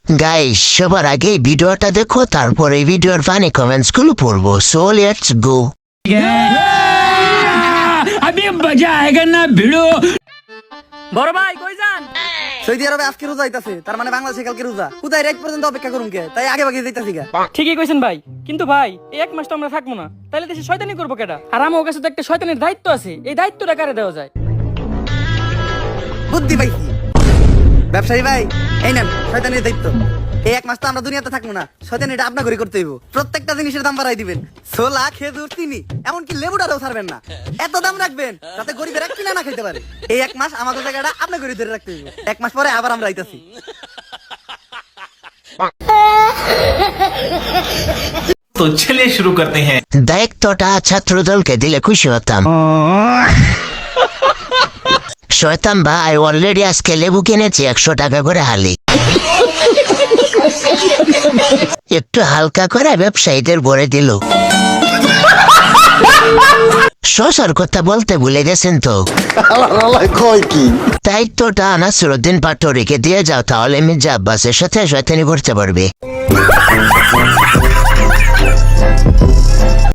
Guys সবার আগে ভিডিওটা দেখো, তারপরে ভিডিওর ফানি কমেন্টস গুলো পড়বো। So let's go. अभी मजा आएगा ना भिड़ो। বড় ভাই কই যান? সৌদি আরবে আজকে রোজা হইতাছে, তার মানে বাংলাদেশে কালকে রোজা। কোথায় রাত পর্যন্ত অপেক্ষা করুন কে? তাই আগে ভাগে যাইতাছি গা। ঠিকই কইছেন ভাই, কিন্তু ভাই এই এক মাস তো আমরা থাকবো না, তাইলে দেশে শয়তানি করবো কেডা? আর আমার কাছে তো একটা শয়তানের দায়িত্ব আছে, এই দায়িত্বটা কারে দেওয়া যায়? বুদ্ধি পাইছি ব্যবসায়ী ভাই, এই নেন শয়তানের দায়িত্ব। এই এক মাস তো আমরা দুনিয়াতে থাকবো না, শয়তান এটা আপনা করে করতে হইব। প্রত্যেকটা জিনিসের দাম বাড়াই দিবেন, ছোলা, খেজুর, চিনি, এমনকি লেবুটাও ছাড়বেন না। এত দাম রাখবেন যাতে গরিবেরা কিনা না খাইতে পারে। এই এক মাস আমাদের জায়গাটা আপনা করে ধরে রাখতে হইব। এক মাস পরে আবার আমরা আইতাছি। तो चलिए शुरू करते हैं। দায়িত্বটা ছাত্রদলকে দিলে খুশি হতাম। শয়তান ভাই অলরেডি আজকে লেবু কিনেছি 100 টাকা করে হালি। একটু হালকা করে ব্যবসায়ীদের ভরে দিল। শশার কথা বলতে ভুলে গেছেন তো। দায়িত্বটা নাসিরউদ্দিন পাটোয়ারিকে দিয়ে যাও, তাহলে মির্জা আব্বাসের সাথে শয়তানি করতে পারবে।